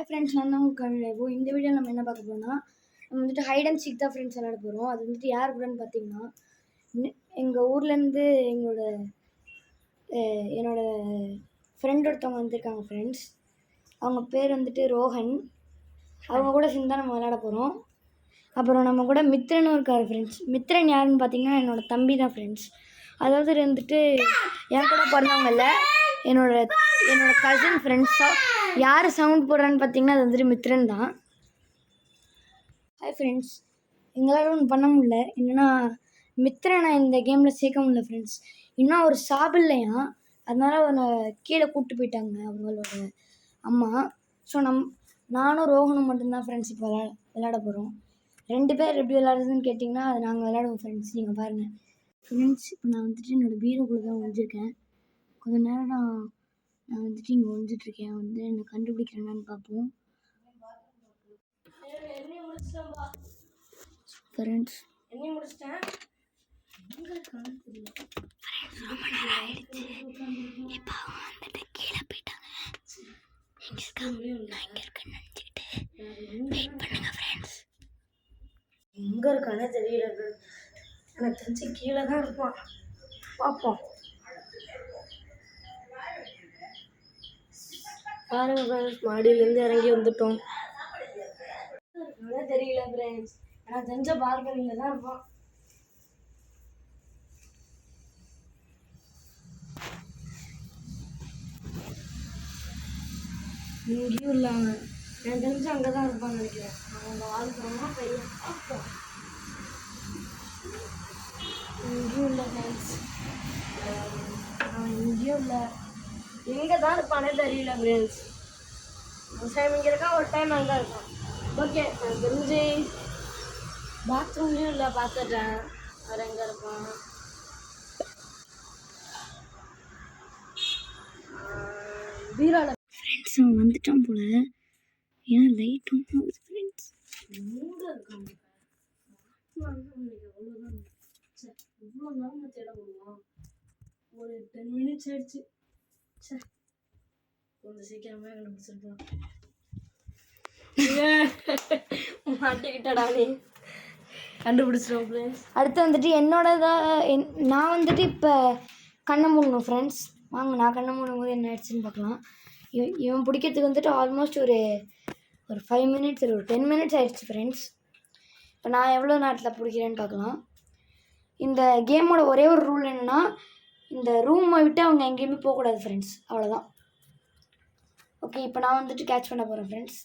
Hi friends, நான் தான் உங்களுக்கு கவிழோ. இந்த வீடியோ நம்ம என்ன பார்க்க போகிறோம்னா, நம்ம வந்துட்டு ஹைட் அண்ட் சீக் தான் ஃப்ரெண்ட்ஸ் விளையாட போகிறோம். அது வந்துட்டு யார் கூடன்னு பார்த்தீங்கன்னா, எங்கள் ஊர்லேருந்து என்னோட ஃப்ரெண்ட் ஒருத்தவங்க வந்திருக்காங்க ஃப்ரெண்ட்ஸ். அவங்க பேர் வந்துட்டு ரோஹன். அவங்க கூட சேர்ந்து தான் நம்ம விளையாட போகிறோம். அப்புறம் நம்ம கூட மித்ரனும் இருக்கார் ஃப்ரெண்ட்ஸ். மித்ரன் யாருன்னு பார்த்தீங்கன்னா என்னோடய தம்பி தான் ஃப்ரெண்ட்ஸ். அதாவது வந்துட்டு என் கூட பிறந்தவங்க இல்லை, என்னோட கசின் ஃப்ரெண்ட்ஸாக. யார் சவுண்ட் போடுறான்னு பார்த்தீங்கன்னா அது வந்துட்டு மித்ரன் தான். ஹாய் ஃப்ரெண்ட்ஸ், எங்களால் ஒன்று பண்ண முடியல. என்னென்னா மித்ரனை இந்த கேமில் சேர்க்க முடியல ஃப்ரெண்ட்ஸ். இன்னும் அவர் சாப்பிட்லையா, அதனால் அவனை கீழே கூப்பிட்டு போயிட்டாங்க அவங்களோட அம்மா. ஸோ நானும் ரோஹனும் மட்டும்தான் ஃப்ரெண்ட்ஸ் இப்போ விளையாட போகிறோம். 2 பேர் எப்படி விளையாடுறதுன்னு கேட்டிங்கன்னா அது நாங்கள் விளையாடுவோம் ஃப்ரெண்ட்ஸ். நீங்கள் பாருங்கள் ஃப்ரெண்ட்ஸ், இப்போ நான் வந்துட்டு என்னோடய பீரோக்குள்ளே தான் ஒழிஞ்சிருக்கேன். கொஞ்ச நேரம் நான் வந்துட்டு இங்கே ஒழிஞ்சிட்ருக்கேன். வந்து என்னை கண்டுபிடிக்கிறேன்னு பார்ப்போம் ஃப்ரெண்ட்ஸ். என்ன முடிச்சிட்டேன், ரொம்ப நேரம் ஆயிடுச்சு. இப்போ அவங்க வந்துட்டு கீழே போயிட்டாங்க. நான் இங்கே இருக்கேன்னு நினச்சிக்கிட்டு வெயிட் பண்ணுங்க ஃப்ரெண்ட்ஸ். எங்கே இருக்கானே தெரியல. எனக்கு தெரிஞ்சு கீழே தான் இருப்பான், பார்ப்போம். பாருங்க ஃப்ரெண்ட்ஸ், மாடியிலேருந்து இறங்கி வந்துட்டோம். தெரியல ஃப்ரெண்ட்ஸ், எனக்கு தெரிஞ்ச பால்கனியில் தான் இருப்பான். இங்கேயும் இல்லை, அவன் எனக்கு தெரிஞ்சு அங்கே தான் இருப்பான்னு நினைக்கிறேன். அவங்க வாழ்க்கிறோமா பையன் பார்ப்போம். இங்கேயும் இல்லை ஃப்ரெண்ட்ஸ், அவன் இங்கேயும் இல்லை. எங்கே தான் இருப்பானே தெரியல ஃப்ரெண்ட்ஸ். ஒரு டைம் இங்கே இருக்கான், ஒரு டைம் அங்கே இருக்கான். ஓகே, எனக்கு தெரிஞ்சு பாத்ரூம்லேயும் இல்லை, பார்த்துட்டேன். வேறு எங்கே இருப்பான்? பீரோவில். ஃப்ரெண்ட்ஸ், அவன் வந்துட்டான் போல. ஏன்னா லைட்டும் போகுது ஃப்ரெண்ட்ஸ். எங்கே இருக்கான்? அவ்வளோதான். சரி, இவ்வளோ நேரம் தேட முடியுமா? ஒரு 10 மினிட்ஸ் ஆயிடுச்சு. சரி, கொஞ்சம் சீக்கிரமே கண்டுபிடிச்சிருக்கலாம். மாட்டிக்கிட்டடா நீ. கண்டுபிடிச்சிடும் ஃப்ரெண்ட்ஸ். அடுத்து வந்துட்டு நான் வந்துட்டு இப்போ கண்ணை மூடணும் ஃப்ரெண்ட்ஸ். வாங்க, நான் கண்ணை மூடும் போது என்ன ஆயிடுச்சுன்னு பார்க்கலாம். இவன் பிடிக்கிறதுக்கு வந்துட்டு ஆல்மோஸ்ட் ஒரு 5 மினிட்ஸ் இல்லை, ஒரு 10 மினிட்ஸ் ஆயிடுச்சு ஃப்ரெண்ட்ஸ். இப்போ நான் எவ்வளோ நேரத்தில் பிடிக்கிறேன்னு பார்க்கலாம். இந்த கேமோட ஒரே ஒரு ரூல் என்னென்னா, இந்த ரூமை விட்டு அவங்க எங்கேயுமே போகக்கூடாது ஃப்ரெண்ட்ஸ், அவ்வளோதான். ஓகே, இப்போ நான் வந்துட்டு கேட்ச் பண்ண போகிறேன் ஃப்ரெண்ட்ஸ்.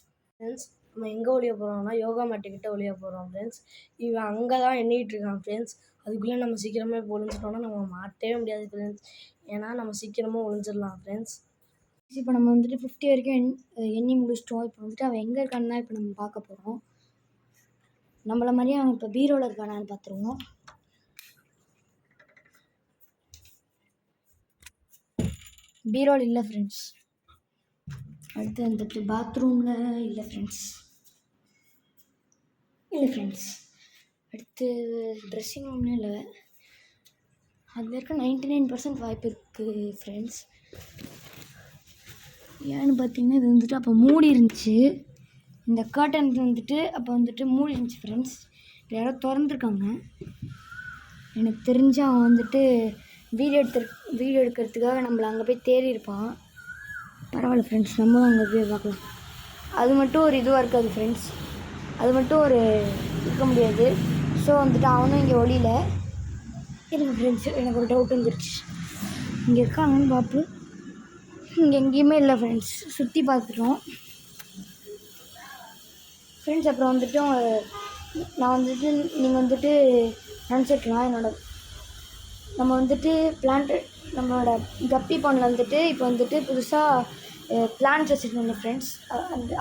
நம்ம எங்கே ஒழிய போகிறோம்னா யோகா மேட்டுக்கிட்ட ஒழிய போகிறோம் ஃப்ரெண்ட்ஸ். இவன் அங்கே தான் எண்ணிகிட்டு இருக்கான் ஃப்ரெண்ட்ஸ். அதுக்குள்ளே நம்ம சீக்கிரமாக ஒழிஞ்சிட்டோன்னா நம்ம மாட்டவே முடியாது ஃப்ரெண்ட்ஸ். ஏன்னா நம்ம சீக்கிரமாக ஒழிஞ்சிடலாம் ஃப்ரெண்ட்ஸ். இப்போ நம்ம வந்துட்டு 50 வரைக்கும் எண்ணி முடிச்சிட்டோம். இப்போ வந்துட்டு அவன் எங்கே இருக்கான்னு தான் இப்போ நம்ம பார்க்க போகிறோம். நம்மள மாதிரியே அவன் இப்போ பீரோவில் இருக்கானான்னு பார்த்துருவோம். பீரோவில் இல்லை ஃப்ரெண்ட்ஸ். அடுத்து வந்துட்டு பாத்ரூமில் இல்லை ஃப்ரெண்ட்ஸ். அடுத்து ட்ரெஸ்ஸிங் ரூம்லேயும் இல்லை. அதில் இருக்க 99% வாய்ப்பு இருக்குது ஃப்ரெண்ட்ஸ். ஏன்னு பார்த்தீங்கன்னா இது வந்துட்டு அப்போ மூடி இருந்துச்சு. இந்த கர்டன் வந்துட்டு அப்போ வந்துட்டு மூடி இருந்துச்சு ஃப்ரெண்ட்ஸ். யாரோ திறந்துருக்காங்க. எனக்கு தெரிஞ்சு அவன் வந்துட்டு வீடியோ எடுக்கிறதுக்காக நம்மளை அங்கே போய் தேடி இருப்பான். பரவாயில்ல ஃப்ரெண்ட்ஸ், நம்மளும் அங்கே போய் பார்க்கலாம். அது மட்டும் ஒரு இதுவாக இருக்காது ஃப்ரெண்ட்ஸ், அது மட்டும் ஒரு இருக்க முடியாது. ஸோ வந்துட்டு அவனும் இங்கே ஒளியில் இருங்க ஃப்ரெண்ட்ஸ். எனக்கு ஒரு டவுட் வந்துருச்சு, இங்கே இருக்காங்கன்னு பார்ப்போம். இங்கே எங்கேயுமே இல்லை ஃப்ரெண்ட்ஸ், சுற்றி பார்த்துட்டோம் ஃப்ரெண்ட்ஸ். அப்புறம் வந்துட்டு நான் வந்துட்டு நீங்கள் வந்துட்டு நினச்சிக்கலாம், நம்ம வந்துட்டு நம்மளோட கப்பி பாண்டில் வந்துட்டு இப்போ வந்துட்டு புதுசாக பிளான்ஸ் வச்சுருக்கோங்க ஃப்ரெண்ட்ஸ்.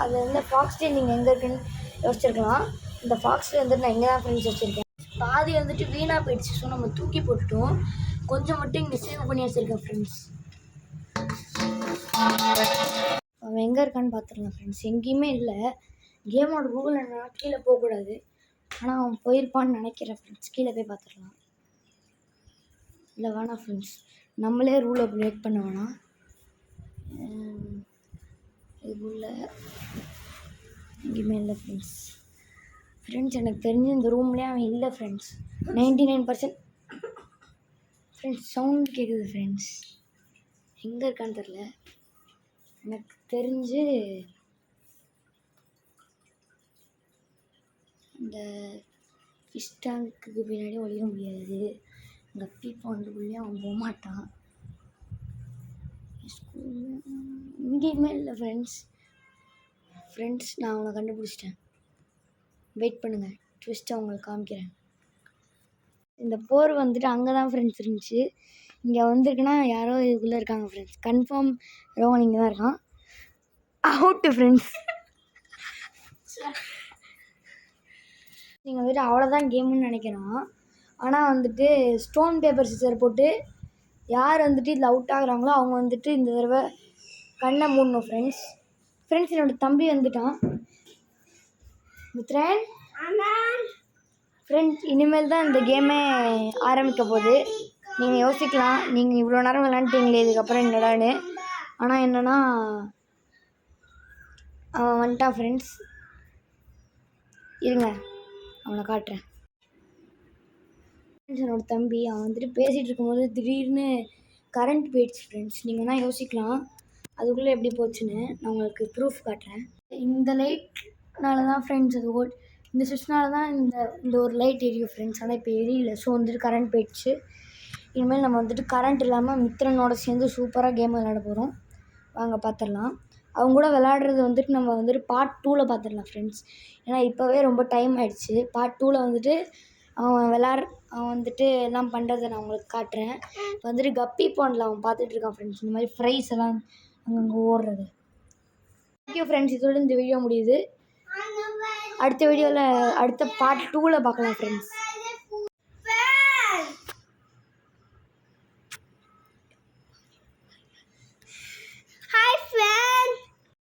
அது வந்து ஃபாக்ஸ் டெயில் நீங்கள் எங்கே இருக்குன்னு யோசிச்சிருக்கலாம். இந்த ஃபாக்ஸ் வந்துட்டு நான் இங்கே தான் ஃப்ரெண்ட்ஸ் வச்சுருக்கேன். பாதி வந்துட்டு வீணாக போயிடுச்சு. ஸோ நம்ம தூக்கி போட்டுட்டோம். கொஞ்சம் மட்டும் இங்கே சேவ் பண்ணி வச்சுருக்கேன் ஃப்ரெண்ட்ஸ். அவன் எங்கே இருக்கான்னு பார்த்துடலாம் ஃப்ரெண்ட்ஸ். எங்கேயுமே இல்லை. கேமோட ரூல் என்னன்னா கீழே போகக்கூடாது. ஆனால் அவன் போயிருப்பான்னு நினைக்கிறேன் ஃப்ரெண்ட்ஸ். கீழே போய் பார்த்துடலாம். இல்லை வேணாம் ஃப்ரெண்ட்ஸ், நம்மளே ரூலை பிரேக் பண்ண வேணாம். இதுக்குள்ள எங்கேயுமே இல்லை ஃப்ரெண்ட்ஸ். எனக்கு தெரிஞ்சு இந்த ரூம்லேயே அவன் இல்லை ஃப்ரெண்ட்ஸ். 99% ஃப்ரெண்ட்ஸ் சவுண்ட் கேட்குது ஃப்ரெண்ட்ஸ். எங்கே இருக்கான்னு தெரில. எனக்கு தெரிஞ்சு இந்த ஃபிஷ் டேங்க்குக்கு பின்னாடி ஒழிய முடியாது. இந்த பீப்பாண்டுக்குள்ளேயே அவன் போகமாட்டான். எங்கேயுமே இல்லை ஃப்ரெண்ட்ஸ். நான் அவனை கண்டுபிடிச்சிட்டேன். வெயிட் பண்ணுங்கள், ட்விஸ்ட்டை உங்களுக்கு காமிக்கிறேன். இந்த போர் வந்துட்டு அங்கே தான் ஃப்ரெண்ட்ஸ் இருந்துச்சு. இங்கே வந்திருக்குன்னா யாரோ இதுக்குள்ளே இருக்காங்க ஃப்ரெண்ட்ஸ். கன்ஃபார்ம் ரோஹன் இங்கே தான் இருக்கான். Out friends. நீங்கள் வந்துட்டு அவ்வளோதான் கேமுன்னு நினைக்கிறோம். ஆனால் வந்துட்டு ஸ்டோன் பேப்பர் சிசர் போட்டு யார் வந்துட்டு இதில் அவுட் ஆகுறாங்களோ அவங்க வந்துட்டு இந்த தடவை கண்ணை மூடணும் ஃப்ரெண்ட்ஸ். என்னோடய தம்பி வந்துட்டான். மித்ரன் ஃப்ரெண்ட்ஸ், இனிமேல் தான் இந்த கேமே ஆரம்பிக்க போகுது. நீங்கள் யோசிக்கலாம், நீங்கள் இவ்வளோ நேரம் விளாண்டுட்டீங்களே இதுக்கப்புறம் என்னடான்னு. ஆனால் என்னென்னா அவன் வந்துட்டான் ஃப்ரெண்ட்ஸ். இருங்க அவனை காட்டுறேன். என்னோடய தம்பி அவன் வந்துட்டு பேசிகிட்டு இருக்கும்போது திடீர்னு கரண்ட் போயிடுச்சு ஃப்ரெண்ட்ஸ். நீங்கள் தான் யோசிக்கலாம் அதுக்குள்ளே எப்படி போச்சுன்னு. நான் உங்களுக்கு ப்ரூஃப் காட்டுறேன். இந்த லைட்னால தான் ஃப்ரெண்ட்ஸ் அது இந்த சுவிட்ச்னால தான் இந்த ஒரு லைட் எரியும் ஃப்ரெண்ட்ஸ். ஆனால் இப்போ எரியல. ஸோ வந்துட்டு கரண்ட் போயிடுச்சு. இனிமேல் நம்ம வந்துட்டு கரண்ட் இல்லாமல் மித்திரனோட சேர்ந்து சூப்பராக கேம் விளையாட போகிறோம். வாங்க பார்த்துடலாம். அவங்க கூட விளையாடுறது வந்துட்டு நம்ம வந்துட்டு பார்ட் 2ல் பார்த்துடலாம் ஃப்ரெண்ட்ஸ். ஏன்னா இப்போவே ரொம்ப டைம் ஆகிடுச்சு. பார்ட் 2ல் வந்துட்டு அவன் வந்துட்டு எல்லாம் பண்ணுறதை நான் உங்களுக்கு காட்டுறேன். இப்போ வந்துட்டு கப்பி பாண்டில் அவன் பார்த்துட்ருக்கான் ஃப்ரெண்ட்ஸ். இந்த மாதிரி ஃப்ரைஸ் எல்லாம் அங்கங்கே ஓடுறது. Thank you friends. இதோட இந்த வீடியோ முடியுது. அடுத்த வீடியோவில் அடுத்த பார்ட் 2ல் பார்க்கலாம் ஃப்ரெண்ட்ஸ்.